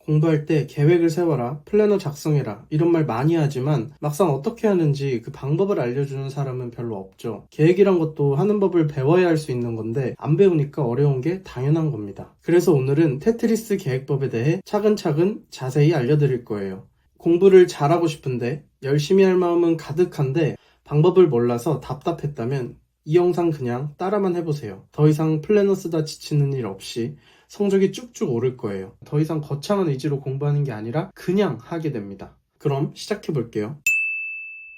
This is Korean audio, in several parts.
공부할 때 계획을 세워라, 플래너 작성해라 이런 말 많이 하지만 막상 어떻게 하는지 그 방법을 알려주는 사람은 별로 없죠. 계획이란 것도 하는 법을 배워야 할 수 있는 건데 안 배우니까 어려운 게 당연한 겁니다. 그래서 오늘은 테트리스 계획법에 대해 차근차근 자세히 알려드릴 거예요. 공부를 잘하고 싶은데 열심히 할 마음은 가득한데 방법을 몰라서 답답했다면 이 영상 그냥 따라만 해보세요. 더 이상 플래너 쓰다 지치는 일 없이 성적이 쭉쭉 오를 거예요. 더 이상 거창한 의지로 공부하는 게 아니라 그냥 하게 됩니다. 그럼 시작해 볼게요.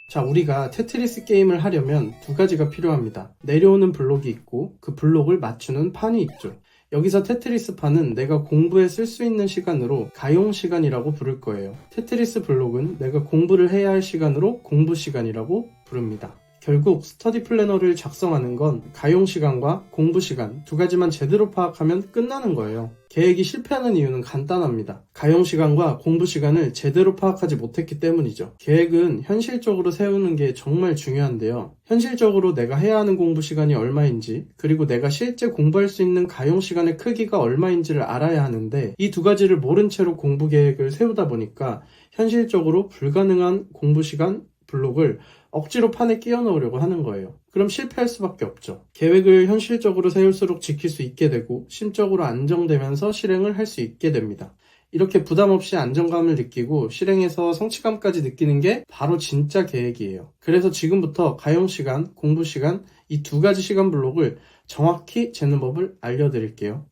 자, 우리가 테트리스 게임을 하려면 두 가지가 필요합니다. 내려오는 블록이 있고 그 블록을 맞추는 판이 있죠. 여기서 테트리스 판은 내가 공부에 쓸 수 있는 시간으로 가용 시간이라고 부를 거예요. 테트리스 블록은 내가 공부를 해야 할 시간으로 공부 시간이라고 부릅니다. 결국 스터디 플래너를 작성하는 건 가용 시간과 공부 시간 두 가지만 제대로 파악하면 끝나는 거예요. 계획이 실패하는 이유는 간단합니다. 가용 시간과 공부 시간을 제대로 파악하지 못했기 때문이죠. 계획은 현실적으로 세우는 게 정말 중요한데요. 현실적으로 내가 해야 하는 공부 시간이 얼마인지, 그리고 내가 실제 공부할 수 있는 가용 시간의 크기가 얼마인지를 알아야 하는데 이 두 가지를 모른 채로 공부 계획을 세우다 보니까 현실적으로 불가능한 공부 시간 블록을 억지로 판에 끼워 넣으려고 하는 거예요. 그럼 실패할 수밖에 없죠. 계획을 현실적으로 세울수록 지킬 수 있게 되고 심적으로 안정되면서 실행을 할 수 있게 됩니다. 이렇게 부담 없이 안정감을 느끼고 실행해서 성취감까지 느끼는 게 바로 진짜 계획이에요. 그래서 지금부터 가용 시간, 공부 시간 이 두 가지 시간 블록을 정확히 재는 법을 알려드릴게요.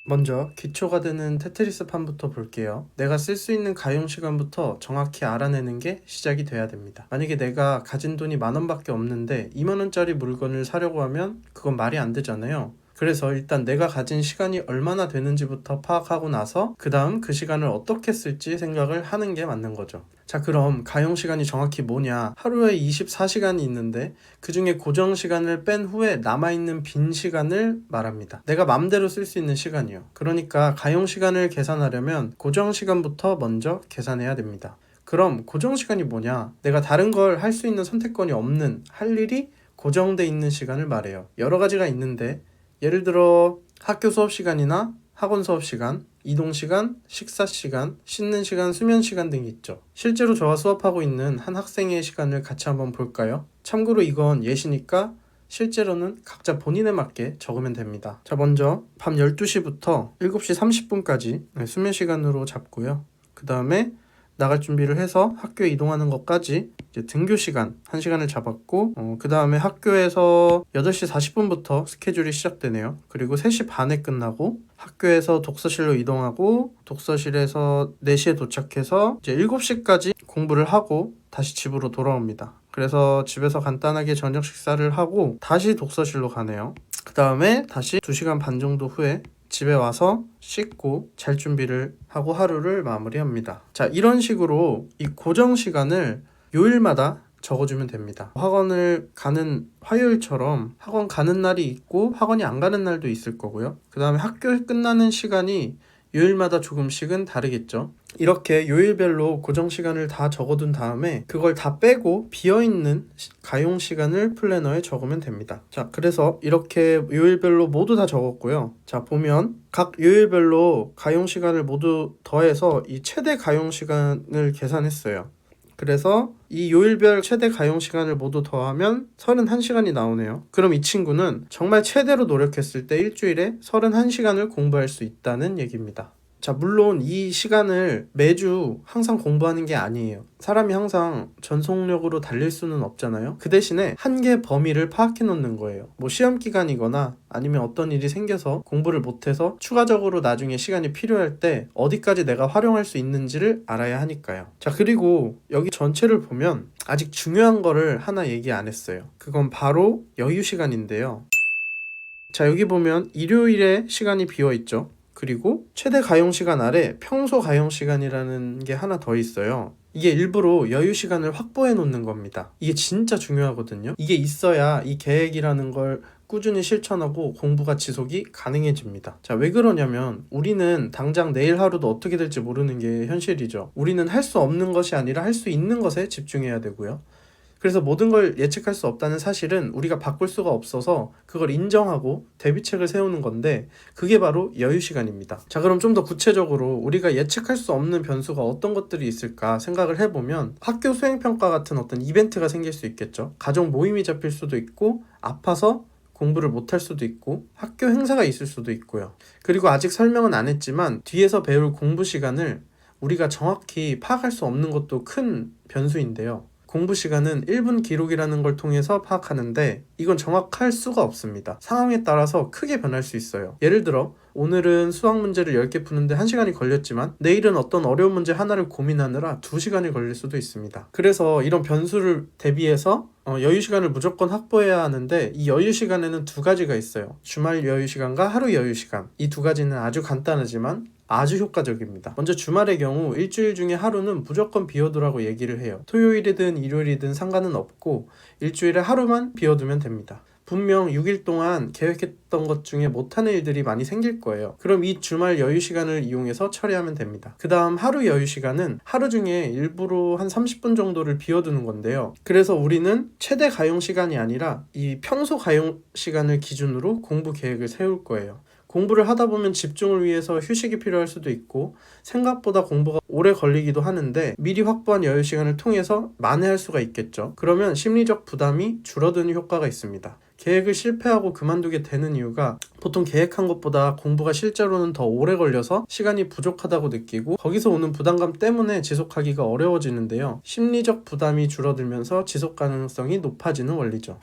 먼저 기초가 되는 테트리스 판부터 볼게요. 내가 쓸 수 있는 가용 시간부터 정확히 알아내는 게 시작이 돼야 됩니다. 만약에 내가 가진 돈이 10,000원밖에 없는데 20,000원짜리 물건을 사려고 하면 그건 말이 안 되잖아요. 그래서 일단 내가 가진 시간이 얼마나 되는지부터 파악하고 나서 그 다음 그 시간을 어떻게 쓸지 생각을 하는 게 맞는 거죠. 자, 그럼 가용 시간이 정확히 뭐냐? 하루에 24시간이 있는데 그 중에 고정 시간을 뺀 후에 남아있는 빈 시간을 말합니다. 내가 맘대로 쓸 수 있는 시간이요. 그러니까 가용 시간을 계산하려면 고정 시간부터 먼저 계산해야 됩니다. 그럼 고정 시간이 뭐냐? 내가 다른 걸 할 수 있는 선택권이 없는 할 일이 고정돼 있는 시간을 말해요. 여러 가지가 있는데 예를 들어 학교 수업 시간이나 학원 수업 시간, 이동 시간, 식사 시간, 씻는 시간, 수면 시간 등이 있죠. 실제로 저와 수업하고 있는 한 학생의 시간을 같이 한번 볼까요? 참고로 이건 예시니까 실제로는 각자 본인에 맞게 적으면 됩니다. 자, 먼저 밤 12시부터 7시 30분까지 수면 시간으로 잡고요. 그 다음에 나갈 준비를 해서 학교에 이동하는 것까지 이제 등교 시간 1시간을 잡았고 그 다음에 학교에서 8시 40분부터 스케줄이 시작되네요. 그리고 3시 반에 끝나고 학교에서 독서실로 이동하고 독서실에서 4시에 도착해서 이제 7시까지 공부를 하고 다시 집으로 돌아옵니다. 그래서 집에서 간단하게 저녁 식사를 하고 다시 독서실로 가네요. 그 다음에 다시 2시간 반 정도 후에 집에 와서 씻고 잘 준비를 하고 하루를 마무리합니다. 자, 이런 식으로 이 고정 시간을 요일마다 적어주면 됩니다. 학원을 가는 화요일처럼 학원 가는 날이 있고 학원이 안 가는 날도 있을 거고요. 그 다음에 학교 끝나는 시간이 요일마다 조금씩은 다르겠죠. 이렇게 요일별로 고정 시간을 다 적어둔 다음에 그걸 다 빼고 비어있는 가용 시간을 플래너에 적으면 됩니다. 자, 그래서 이렇게 요일별로 모두 다 적었고요. 자, 보면 각 요일별로 가용 시간을 모두 더해서 이 최대 가용 시간을 계산했어요. 그래서 이 요일별 최대 가용 시간을 모두 더하면 31시간이 나오네요. 그럼 이 친구는 정말 최대로 노력했을 때 일주일에 31시간을 공부할 수 있다는 얘기입니다. 자, 물론 이 시간을 매주 항상 공부하는 게 아니에요. 사람이 항상 전속력으로 달릴 수는 없잖아요. 그 대신에 한계 범위를 파악해 놓는 거예요. 뭐 시험 기간이거나 아니면 어떤 일이 생겨서 공부를 못해서 추가적으로 나중에 시간이 필요할 때 어디까지 내가 활용할 수 있는지를 알아야 하니까요. 자, 그리고 여기 전체를 보면 아직 중요한 거를 하나 얘기 안 했어요. 그건 바로 여유 시간인데요. 자, 여기 보면 일요일에 시간이 비어 있죠. 그리고 최대 가용 시간 아래 평소 가용 시간이라는 게 하나 더 있어요. 이게 일부러 여유 시간을 확보해 놓는 겁니다. 이게 진짜 중요하거든요. 이게 있어야 이 계획이라는 걸 꾸준히 실천하고 공부가 지속이 가능해집니다. 자, 왜 그러냐면 우리는 당장 내일 하루도 어떻게 될지 모르는 게 현실이죠. 우리는 할 수 없는 것이 아니라 할 수 있는 것에 집중해야 되고요. 그래서 모든 걸 예측할 수 없다는 사실은 우리가 바꿀 수가 없어서 그걸 인정하고 대비책을 세우는 건데, 그게 바로 여유 시간입니다. 자, 그럼 좀 더 구체적으로 우리가 예측할 수 없는 변수가 어떤 것들이 있을까 생각을 해보면, 학교 수행평가 같은 어떤 이벤트가 생길 수 있겠죠. 가족 모임이 잡힐 수도 있고, 아파서 공부를 못할 수도 있고, 학교 행사가 있을 수도 있고요. 그리고 아직 설명은 안 했지만 뒤에서 배울 공부 시간을 우리가 정확히 파악할 수 없는 것도 큰 변수인데요. 공부 시간은 1분 기록이라는 걸 통해서 파악하는데, 이건 정확할 수가 없습니다. 상황에 따라서 크게 변할 수 있어요. 예를 들어 오늘은 수학 문제를 10개 푸는데 1시간이 걸렸지만 내일은 어떤 어려운 문제 하나를 고민하느라 2시간이 걸릴 수도 있습니다. 그래서 이런 변수를 대비해서 여유 시간을 무조건 확보해야 하는데, 이 여유 시간에는 두 가지가 있어요. 주말 여유 시간과 하루 여유 시간. 이 두 가지는 아주 간단하지만 아주 효과적입니다. 먼저 주말의 경우 일주일 중에 하루는 무조건 비워두라고 얘기를 해요. 토요일이든 일요일이든 상관은 없고 일주일에 하루만 비워두면 됩니다. 분명 6일 동안 계획했던 것 중에 못하는 일들이 많이 생길 거예요. 그럼 이 주말 여유 시간을 이용해서 처리하면 됩니다. 그 다음 하루 여유 시간은 하루 중에 일부러 한 30분 정도를 비워두는 건데요. 그래서 우리는 최대 가용 시간이 아니라 이 평소 가용 시간을 기준으로 공부 계획을 세울 거예요. 공부를 하다 보면 집중을 위해서 휴식이 필요할 수도 있고, 생각보다 공부가 오래 걸리기도 하는데 미리 확보한 여유 시간을 통해서 만회할 수가 있겠죠. 그러면 심리적 부담이 줄어드는 효과가 있습니다. 계획을 실패하고 그만두게 되는 이유가, 보통 계획한 것보다 공부가 실제로는 더 오래 걸려서 시간이 부족하다고 느끼고, 거기서 오는 부담감 때문에 지속하기가 어려워지는데요. 심리적 부담이 줄어들면서 지속 가능성이 높아지는 원리죠.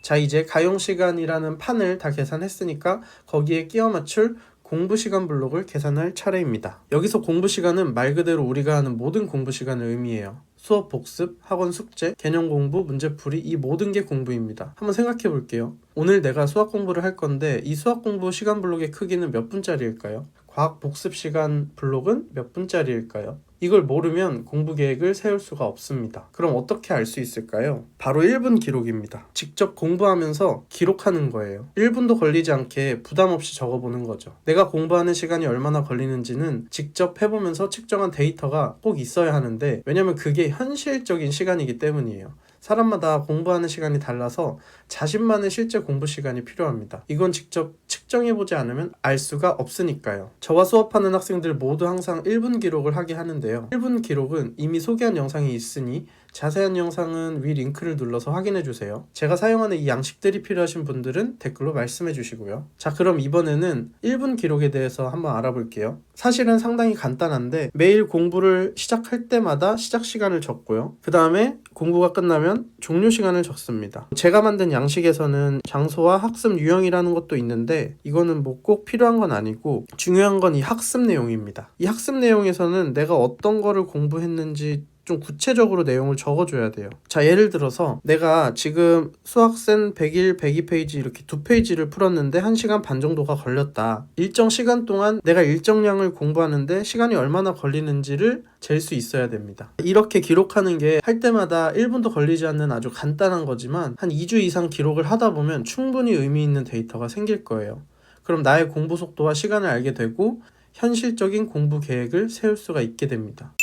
자, 이제 가용시간이라는 판을 다 계산했으니까 거기에 끼워 맞출 공부시간 블록을 계산할 차례입니다. 여기서 공부시간은 말 그대로 우리가 하는 모든 공부시간을 의미해요. 수업 복습, 학원 숙제, 개념 공부, 문제풀이, 이 모든 게 공부입니다. 한번 생각해 볼게요. 오늘 내가 수학 공부를 할 건데 이 수학 공부 시간 블록의 크기는 몇 분짜리일까요? 과학 복습 시간 블록은 몇 분짜리일까요? 이걸 모르면 공부 계획을 세울 수가 없습니다. 그럼 어떻게 알 수 있을까요? 바로 1분 기록입니다. 직접 공부하면서 기록하는 거예요. 1분도 걸리지 않게 부담 없이 적어보는 거죠. 내가 공부하는 시간이 얼마나 걸리는지는 직접 해보면서 측정한 데이터가 꼭 있어야 하는데, 왜냐면 그게 현실적인 시간이기 때문이에요. 사람마다 공부하는 시간이 달라서 자신만의 실제 공부 시간이 필요합니다. 이건 직접 측정해보지 않으면 알 수가 없으니까요. 저와 수업하는 학생들 모두 항상 1분 기록을 하게 하는데요. 1분 기록은 이미 소개한 영상이 있으니 자세한 영상은 위 링크를 눌러서 확인해주세요. 제가 사용하는 이 양식들이 필요하신 분들은 댓글로 말씀해주시고요. 자, 그럼 이번에는 1분 기록에 대해서 한번 알아볼게요. 사실은 상당히 간단한데, 매일 공부를 시작할 때마다 시작 시간을 적고요. 그 다음에 공부가 끝나면 종료 시간을 적습니다. 제가 만든 양식에서는 장소와 학습 유형이라는 것도 있는데, 이거는 뭐 꼭 필요한 건 아니고, 중요한 건 이 학습 내용입니다. 이 학습 내용에서는 내가 어떤 거를 공부했는지 좀 구체적으로 내용을 적어줘야 돼요. 자, 예를 들어서 내가 지금 수학센 101, 102페이지 이렇게 2페이지를 풀었는데 1시간 반 정도가 걸렸다. 일정 시간 동안 내가 일정량을 공부하는데 시간이 얼마나 걸리는지를 잴 수 있어야 됩니다. 이렇게 기록하는 게 할 때마다 1분도 걸리지 않는 아주 간단한 거지만, 한 2주 이상 기록을 하다 보면 충분히 의미 있는 데이터가 생길 거예요. 그럼 나의 공부 속도와 시간을 알게 되고 현실적인 공부 계획을 세울 수가 있게 됩니다.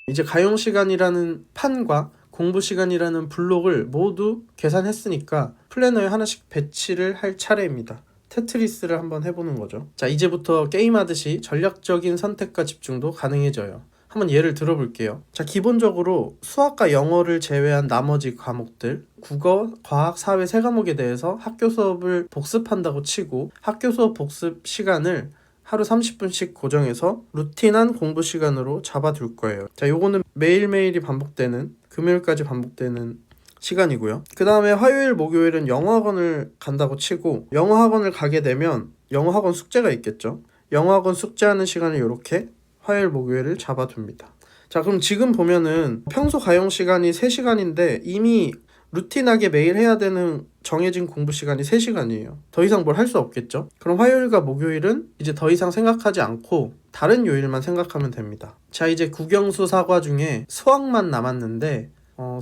이제 가용시간이라는 판과 공부시간이라는 블록을 모두 계산했으니까 플래너에 하나씩 배치를 할 차례입니다. 테트리스를 한번 해보는 거죠. 자, 이제부터 게임하듯이 전략적인 선택과 집중도 가능해져요. 한번 예를 들어볼게요. 자, 기본적으로 수학과 영어를 제외한 나머지 과목들, 국어, 과학, 사회 3과목에 대해서 학교 수업을 복습한다고 치고, 학교 수업 복습 시간을 하루 30분씩 고정해서 루틴한 공부 시간으로 잡아둘 거예요. 자, 요거는 매일매일이 반복되는, 금요일까지 반복되는 시간이고요. 그 다음에 화요일, 목요일은 영어학원을 간다고 치고, 영어학원을 가게 되면 영어학원 숙제가 있겠죠. 영어학원 숙제하는 시간을 이렇게 화요일, 목요일을 잡아둡니다. 자, 그럼 지금 보면은 평소 가용 시간이 3시간인데 이미 루틴하게 매일 해야 되는 정해진 공부 시간이 3시간이에요. 더 이상 뭘 할 수 없겠죠? 그럼 화요일과 목요일은 이제 더 이상 생각하지 않고 다른 요일만 생각하면 됩니다. 자, 이제 국영수 사과 중에 수학만 남았는데,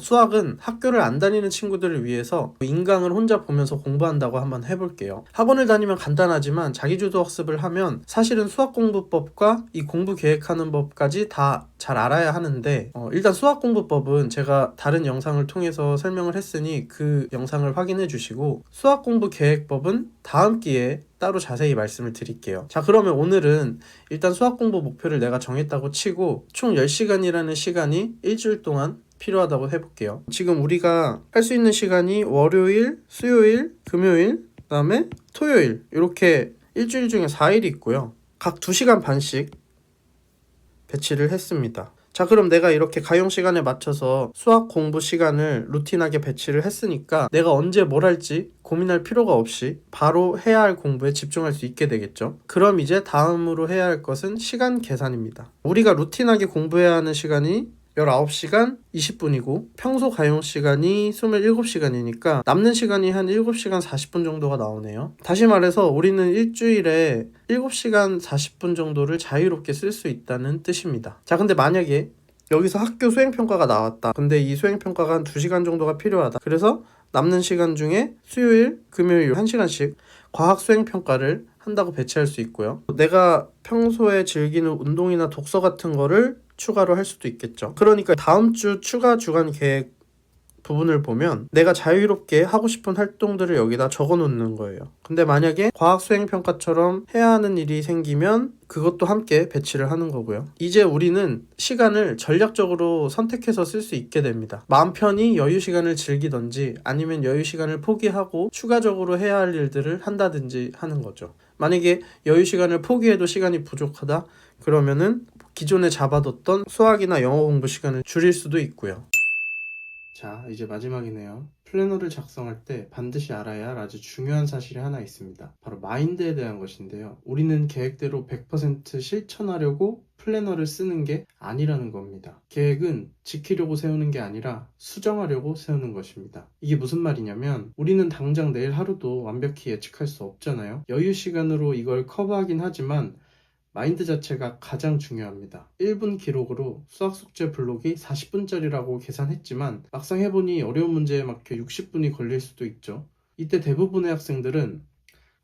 수학은 학교를 안 다니는 친구들을 위해서 인강을 혼자 보면서 공부한다고 한번 해볼게요. 학원을 다니면 간단하지만 자기주도 학습을 하면 사실은 수학 공부법과 이 공부 계획하는 법까지 다 잘 알아야 하는데 일단 수학 공부법은 제가 다른 영상을 통해서 설명을 했으니 그 영상을 확인해 주시고 수학 공부 계획법은 다음 기회에 따로 자세히 말씀을 드릴게요. 자, 그러면 오늘은 일단 수학 공부 목표를 내가 정했다고 치고 총 10시간이라는 시간이 일주일 동안 필요하다고 해볼게요. 지금 우리가 할 수 있는 시간이 월요일, 수요일, 금요일, 그 다음에 토요일 이렇게 일주일 중에 4일이 있고요. 각 2시간 반씩 배치를 했습니다. 자, 그럼 내가 이렇게 가용 시간에 맞춰서 수학 공부 시간을 루틴하게 배치를 했으니까 내가 언제 뭘 할지 고민할 필요가 없이 바로 해야 할 공부에 집중할 수 있게 되겠죠. 그럼 이제 다음으로 해야 할 것은 시간 계산입니다. 우리가 루틴하게 공부해야 하는 시간이 19시간 20분이고 평소 가용 시간이 27시간이니까 남는 시간이 한 7시간 40분 정도가 나오네요. 다시 말해서 우리는 일주일에 7시간 40분 정도를 자유롭게 쓸 수 있다는 뜻입니다. 자, 근데 만약에 여기서 학교 수행평가가 나왔다. 근데 이 수행평가가 한 2시간 정도가 필요하다. 그래서 남는 시간 중에 수요일, 금요일 1시간씩 과학 수행평가를 한다고 배치할 수 있고요. 내가 평소에 즐기는 운동이나 독서 같은 거를 추가로 할 수도 있겠죠. 그러니까 다음 주 추가 주간 계획 부분을 보면 내가 자유롭게 하고 싶은 활동들을 여기다 적어 놓는 거예요. 근데 만약에 과학 수행 평가처럼 해야 하는 일이 생기면 그것도 함께 배치를 하는 거고요. 이제 우리는 시간을 전략적으로 선택해서 쓸 수 있게 됩니다. 마음 편히 여유 시간을 즐기던지 아니면 여유 시간을 포기하고 추가적으로 해야 할 일들을 한다든지 하는 거죠. 만약에 여유 시간을 포기해도 시간이 부족하다 그러면은 기존에 잡아뒀던 수학이나 영어 공부 시간을 줄일 수도 있고요. 자, 이제 마지막이네요. 플래너를 작성할 때 반드시 알아야 할 아주 중요한 사실이 하나 있습니다. 바로 마인드에 대한 것인데요. 우리는 계획대로 100% 실천하려고 플래너를 쓰는 게 아니라는 겁니다. 계획은 지키려고 세우는 게 아니라 수정하려고 세우는 것입니다. 이게 무슨 말이냐면 우리는 당장 내일 하루도 완벽히 예측할 수 없잖아요. 여유 시간으로 이걸 커버하긴 하지만 마인드 자체가 가장 중요합니다. 1분 기록으로 수학 숙제 블록이 40분짜리라고 계산했지만 막상 해보니 어려운 문제에 막혀 60분이 걸릴 수도 있죠. 이때 대부분의 학생들은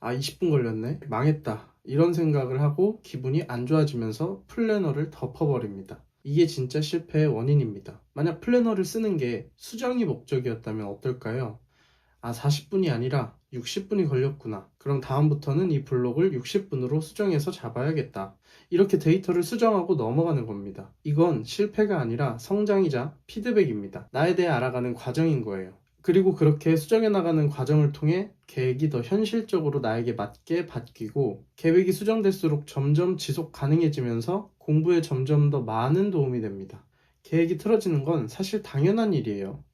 20분 걸렸네? 망했다. 이런 생각을 하고 기분이 안 좋아지면서 플래너를 덮어버립니다. 이게 진짜 실패의 원인입니다. 만약 플래너를 쓰는 게 수정이 목적이었다면 어떨까요? 40분이 아니라 60분이 걸렸구나. 그럼 다음부터는 이 블록을 60분으로 수정해서 잡아야겠다. 이렇게 데이터를 수정하고 넘어가는 겁니다. 이건 실패가 아니라 성장이자 피드백입니다. 나에 대해 알아가는 과정인 거예요. 그리고 그렇게 수정해 나가는 과정을 통해 계획이 더 현실적으로 나에게 맞게 바뀌고 계획이 수정될수록 점점 지속 가능해지면서 공부에 점점 더 많은 도움이 됩니다. 계획이 틀어지는 건 사실 당연한 일이에요.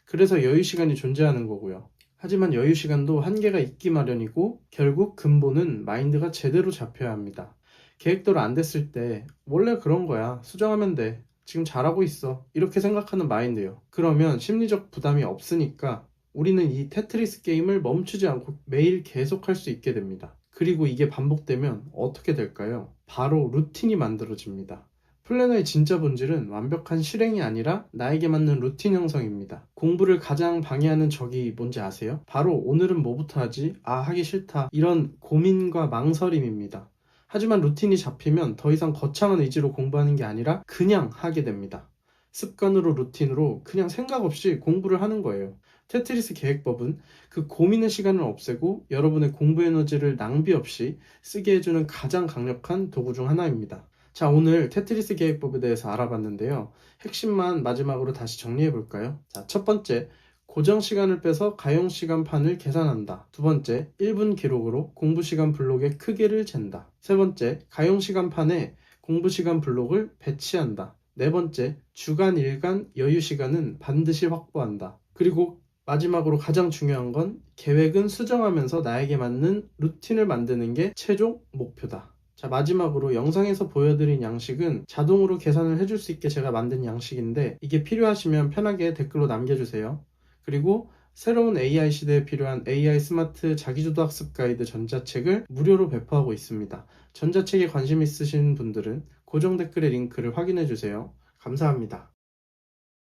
그래서 여유 시간이 존재하는 거고요. 하지만 여유 시간도 한계가 있기 마련이고 결국 근본은 마인드가 제대로 잡혀야 합니다. 계획대로 안 됐을 때 원래 그런 거야. 수정하면 돼. 지금 잘하고 있어. 이렇게 생각하는 마인드요. 그러면 심리적 부담이 없으니까 우리는 이 테트리스 게임을 멈추지 않고 매일 계속할 수 있게 됩니다. 그리고 이게 반복되면 어떻게 될까요? 바로 루틴이 만들어집니다. 플래너의 진짜 본질은 완벽한 실행이 아니라 나에게 맞는 루틴 형성입니다. 공부를 가장 방해하는 적이 뭔지 아세요? 바로 오늘은 뭐부터 하지? 하기 싫다. 이런 고민과 망설임입니다. 하지만 루틴이 잡히면 더 이상 거창한 의지로 공부하는 게 아니라 그냥 하게 됩니다. 습관으로 루틴으로 그냥 생각 없이 공부를 하는 거예요. 테트리스 계획법은 그 고민의 시간을 없애고 여러분의 공부 에너지를 낭비 없이 쓰게 해주는 가장 강력한 도구 중 하나입니다. 자, 오늘 테트리스 계획법에 대해서 알아봤는데요. 핵심만 마지막으로 다시 정리해 볼까요? 자, 첫 번째, 고정 시간을 빼서 가용 시간판을 계산한다. 두 번째, 1분 기록으로 공부 시간 블록의 크기를 잰다. 세 번째, 가용 시간판에 공부 시간 블록을 배치한다. 네 번째, 주간, 일간, 여유 시간은 반드시 확보한다. 그리고 마지막으로 가장 중요한 건 계획은 수정하면서 나에게 맞는 루틴을 만드는 게 최종 목표다. 자, 마지막으로 영상에서 보여드린 양식은 자동으로 계산을 해줄 수 있게 제가 만든 양식인데 이게 필요하시면 편하게 댓글로 남겨주세요. 그리고 새로운 AI 시대에 필요한 AI 스마트 자기주도 학습 가이드 전자책을 무료로 배포하고 있습니다. 전자책에 관심 있으신 분들은 고정 댓글의 링크를 확인해주세요. 감사합니다.